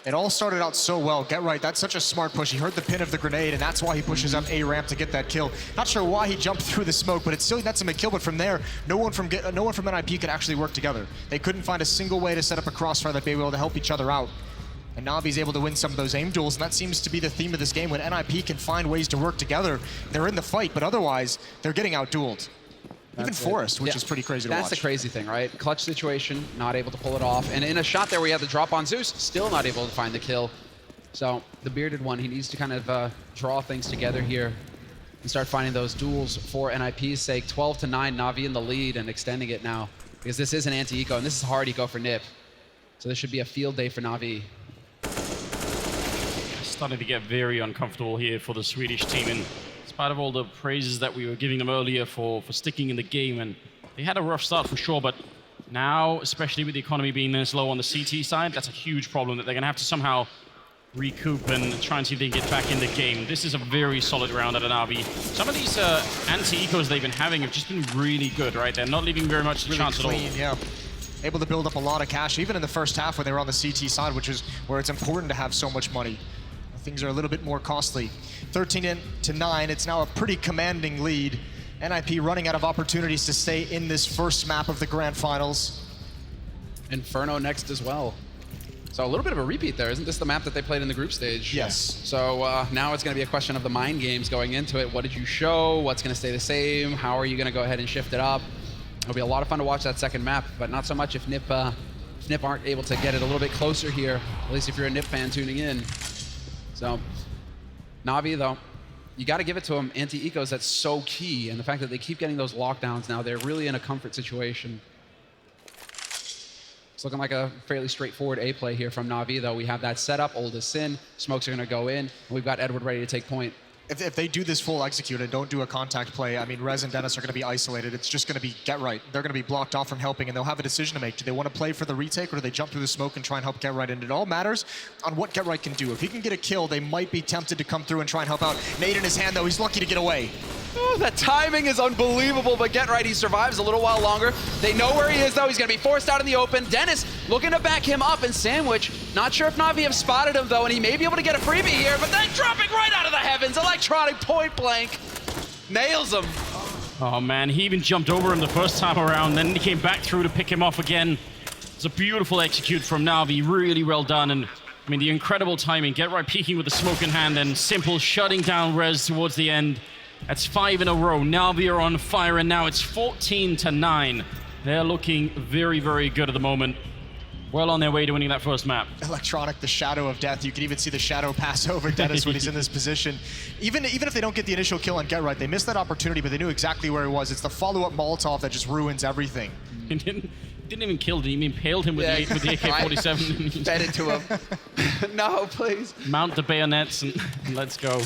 It all started out so well. Get right, that's such a smart push. He heard the pin of the grenade, and that's why he pushes up A ramp to get that kill. Not sure why he jumped through the smoke, but it still nets him a kill. But from there, no one from NIP could actually work together. They couldn't find a single way to set up a crossfire that they'd be able to help each other out. And Navi's able to win some of those aim duels, and that seems to be the theme of this game. When NIP can find ways to work together, they're in the fight, but otherwise, they're getting out-dueled. Even Forrest, which is pretty crazy to watch. That's the crazy thing, right? Clutch situation, not able to pull it off. And in a shot there where he had the drop on Zeus, still not able to find the kill. So the bearded one, he needs to kind of draw things together here and start finding those duels for NIP's sake. 12-9, Navi in the lead and extending it now. Because this is an anti-eco, and this is hard eco for NIP. So this should be a field day for Navi. Starting to get very uncomfortable here for the Swedish team. And in spite of all the praises that we were giving them earlier for sticking in the game, and they had a rough start for sure, but now, especially with the economy being this low on the CT side, that's a huge problem that they're going to have to somehow recoup and try and see if they can get back in the game. This is a very solid round at Navi. Some of these anti-ecos they've been having have just been really good, right? They're not leaving very much chance clean, at all. Yeah. Able to build up a lot of cash, even in the first half when they were on the CT side, which is where it's important to have so much money. Things are a little bit more costly. 13-9, it's now a pretty commanding lead. NIP running out of opportunities to stay in this first map of the grand finals. Inferno next as well. So a little bit of a repeat there. Isn't this the map that they played in the group stage? Yes. So now it's going to be a question of the mind games going into it. What did you show? What's going to stay the same? How are you going to go ahead and shift it up? It'll be a lot of fun to watch that second map, but not so much if NIP aren't able to get it a little bit closer here, at least if you're a NIP fan tuning in. So Navi, though, you got to give it to them. Anti-ecos, that's so key. And the fact that they keep getting those lockdowns now, they're really in a comfort situation. It's looking like a fairly straightforward A play here from Navi, though. We have that setup, old as sin. Smokes are going to go in. And we've got Edward ready to take point. If they do this full execute and don't do a contact play, I mean, Rez and Dennis are going to be isolated. It's just going to be get right. They're going to be blocked off from helping, and they'll have a decision to make. Do they want to play for the retake, or do they jump through the smoke and try and help Get Right? And it all matters on what Get Right can do. If he can get a kill, they might be tempted to come through and try and help out. Nade in his hand, though. He's lucky to get away. Oh, that timing is unbelievable, but Get Right, he survives a little while longer. They know where he is, though. He's going to be forced out in the open. Dennis looking to back him up and sandwich. Not sure if Navi have spotted him, though, and he may be able to get a freebie here, but then dropping right out of the heavens. Electronic point blank. Nails him. Oh, man, he even jumped over him the first time around, then he came back through to pick him off again. It's a beautiful execute from Navi, really well done, and I mean, the incredible timing. Get Right peeking with the smoke in hand, and Simple shutting down Rez towards the end. That's 5 in a row. Navi are on fire, and now it's 14-9. They're looking very, very good at the moment. Well on their way to winning that first map. Electronic, the shadow of death. You can even see the shadow pass over Dennis when he's in this position. Even if they don't get the initial kill on Get Right, they missed that opportunity, but they knew exactly where he was. It's the follow-up Molotov that just ruins everything. He didn't even kill him. He impaled him with the AK-47. Fed it to him. No, please. Mount the bayonets and let's go.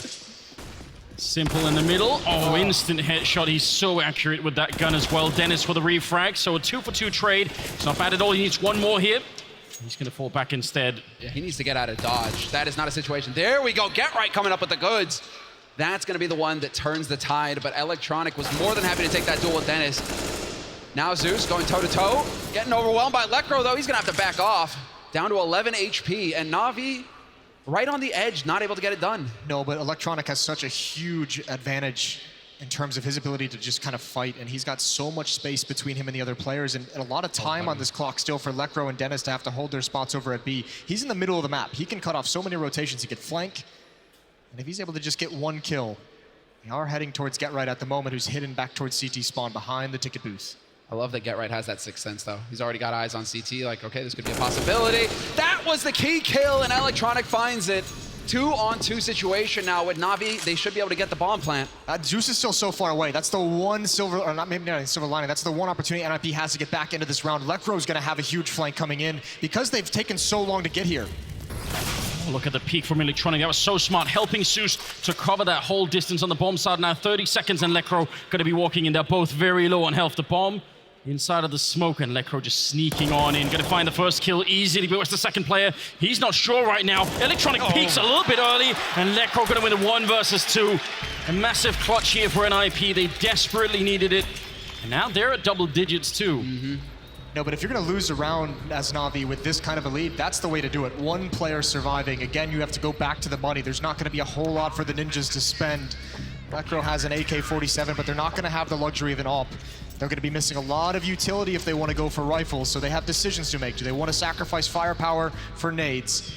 Simple in the middle. Oh, instant headshot. He's so accurate with that gun as well. Dennis for the refrag. So a 2-for-2 trade. It's not bad at all. He needs one more here. He's going to fall back instead. Yeah, he needs to get out of dodge. That is not a situation. There we go. Get Right coming up with the goods. That's going to be the one that turns the tide. But Electronic was more than happy to take that duel with Dennis. Now Zeus going toe-to-toe. Getting overwhelmed by Lekro, though. He's going to have to back off. Down to 11 HP. And Navi right on the edge, not able to get it done. No, but Electronic has such a huge advantage in terms of his ability to just kind of fight, and he's got so much space between him and the other players, and a lot of time on this clock still for Lekro and Dennis to have to hold their spots over at B. He's in the middle of the map. He can cut off so many rotations. He could flank, and if he's able to just get one kill, they are heading towards Get Right at the moment, who's hidden back towards CT spawn behind the ticket booth. I love that Get Right has that sixth sense, though. He's already got eyes on CT, like, okay, this could be a possibility. That was the key kill, and Electronic finds it. 2-on-2 situation now with Navi. They should be able to get the bomb plant. Zeus is still so far away. That's the one silver, or not maybe not silver lining, that's the one opportunity NIP has to get back into this round. Lekro's gonna have a huge flank coming in because they've taken so long to get here. Oh, look at the peak from Electronic. That was so smart, helping Zeus to cover that whole distance on the bomb side. Now 30 seconds and Lekro gonna be walking in. They're both very low on health. The bomb inside of the smoke, and Lekro just sneaking on in. Gonna find the first kill easily, but what's the second player? He's not sure right now. Electronic peaks a little bit early, and Lekro gonna win a 1 versus 2. A massive clutch here for NIP. They desperately needed it. And now they're at double digits too. No, but if you're going to lose a round as Navi with this kind of a lead, that's the way to do it. One player surviving. Again, you have to go back to the money. There's not going to be a whole lot for the Ninjas to spend. Lekro has an AK-47, but they're not going to have the luxury of an AWP. They're going to be missing a lot of utility if they want to go for rifles, so they have decisions to make. Do they want to sacrifice firepower for nades?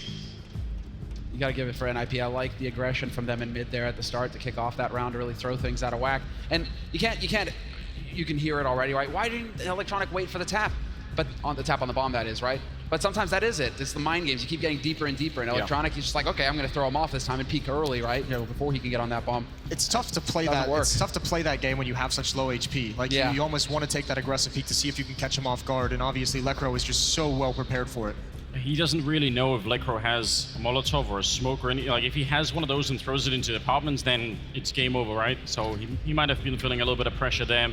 You got to give it for NIP. I like the aggression from them in mid there at the start to kick off that round, to really throw things out of whack. And you can hear it already, right? Why didn't Electronic wait for the tap? But on the tap on the bomb, that is, right? But sometimes that is it. It's the mind games. You keep getting deeper and deeper. And Electronic, he's just like, okay, I'm going to throw him off this time and peek early, right? You know, before he can get on that bomb. It's tough to play that. It's tough to play that game when you have such low HP. Like you almost want to take that aggressive peek to see if you can catch him off guard. And obviously, Lekro is just so well prepared for it. He doesn't really know if Lekro has a Molotov or a smoke or anything. Like, if he has one of those and throws it into the apartments, then it's game over, right? So he might have been feeling a little bit of pressure there.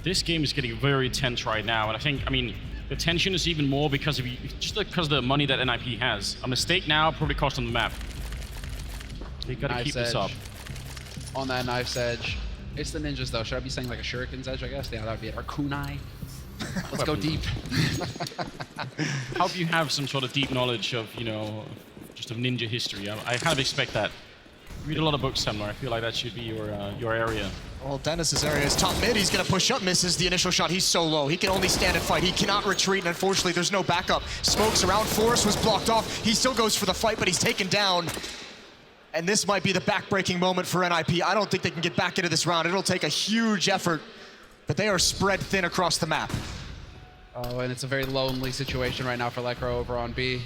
This game is getting very tense right now, and I mean, the tension is even more because of the money that NIP has. A mistake now probably cost them the map. They gotta keep this up. On that knife's edge. It's the Ninjas, though. Should I be saying like a Shuriken's edge, I guess? Yeah, that would be it. Or kunai. Let's go deep. Hope you have some sort of deep knowledge of, you know, just of ninja history. I kind of expect that. Read a lot of books somewhere. I feel like that should be your area. Well, Dennis's area is top mid. He's going to push up, misses the initial shot. He's so low. He can only stand and fight. He cannot retreat, and unfortunately, there's no backup. Smokes around. Forrest was blocked off. He still goes for the fight, but he's taken down. And this might be the back-breaking moment for NIP. I don't think they can get back into this round. It'll take a huge effort, but they are spread thin across the map. Oh, and it's a very lonely situation right now for Lekro over on B.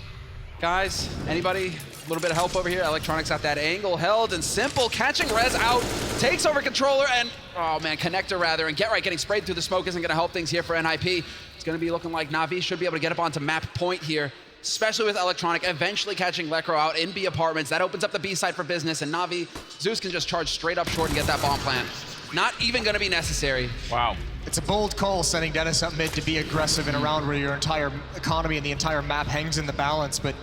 Guys, anybody? A little bit of help over here. Electronics at that angle held, and Simple catching Rez out, takes over controller, and oh man, connector rather, and Get Right getting sprayed through the smoke isn't going to help things here for NIP. It's going to be looking like Navi should be able to get up onto map point here, especially with Electronic eventually catching Lekro out in B apartments. That opens up the B side for business, and Navi, Zeus can just charge straight up short and get that bomb plant. Not even going to be necessary. Wow. It's a bold call sending Dennis up mid to be aggressive in a round where your entire economy and the entire map hangs in the balance, but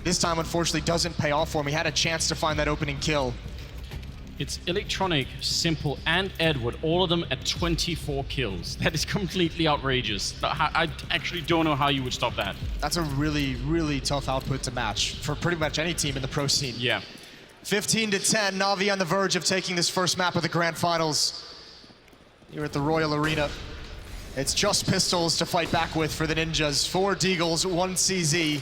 this time unfortunately doesn't pay off for him. He had a chance to find that opening kill. It's Electronic, Simple, and Edward, all of them at 24 kills. That is completely outrageous. I actually don't know how you would stop that. That's a really, really tough output to match for pretty much any team in the pro scene. Yeah. 15-10, Navi on the verge of taking this first map of the Grand Finals here at the Royal Arena. It's just pistols to fight back with for the Ninjas. 4 Deagles, 1 CZ.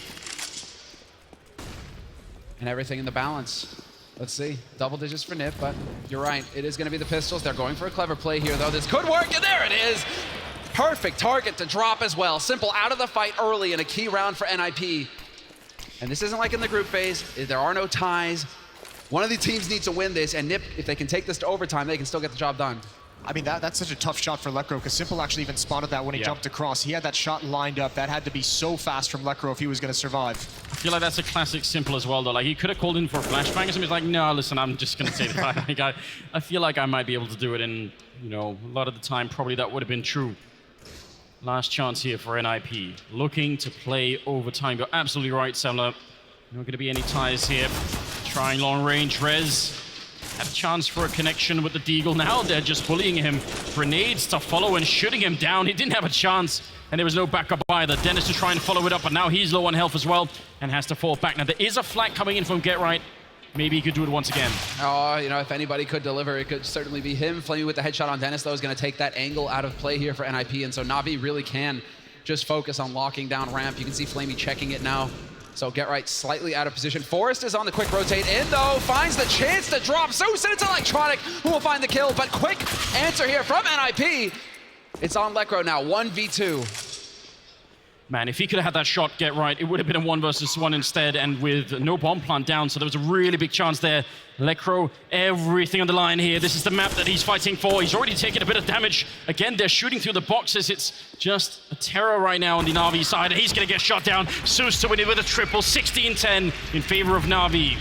And everything in the balance. Let's see. Double digits for NIP, but you're right. It is going to be the pistols. They're going for a clever play here, though. This could work, and there it is. Perfect target to drop as well. Simple out of the fight early in a key round for NIP. And this isn't like in the group phase. There are no ties. One of the teams needs to win this, and NIP, if they can take this to overtime, they can still get the job done. I mean, that's such a tough shot for Lekro, because Simple actually even spotted that when he jumped across. He had that shot lined up. That had to be so fast from Lekro if he was going to survive. I feel like that's a classic Simple as well, though. Like, he could have called in for a flashbang or something. He's like, no, listen, I'm just going to take it. I feel like I might be able to do it, and, you know, a lot of the time, probably that would have been true. Last chance here for NIP. Looking to play overtime. You're absolutely right, Semler. Not going to be any ties here. Trying long range. Rez had a chance for a connection with the Deagle. Now they're just bullying him. Grenades to follow and shooting him down. He didn't have a chance, and there was no backup either. Dennis to try and follow it up, but now he's low on health as well and has to fall back. Now there is a flag coming in from Get Right. Maybe he could do it once again. Oh, you know, if anybody could deliver, it could certainly be him. Flamey with the headshot on Dennis, though, is going to take that angle out of play here for NIP, and so Navi really can just focus on locking down ramp. You can see Flamey checking it now. So Get Right slightly out of position. Forrest is on the quick rotate in, though. Finds the chance to drop Zeus, and it's Electronic who will find the kill. But quick answer here from NIP. It's on Lekro now, 1v2. Man, if he could have had that shot Get Right, it would have been a 1 versus 1 instead, and with no bomb plant down, so there was a really big chance there. Lekro, everything on the line here. This is the map that he's fighting for. He's already taken a bit of damage. Again, they're shooting through the boxes. It's just a terror right now on the Navi side. He's going to get shot down. Zeus to win it with a triple, 16-10 in favor of Navi.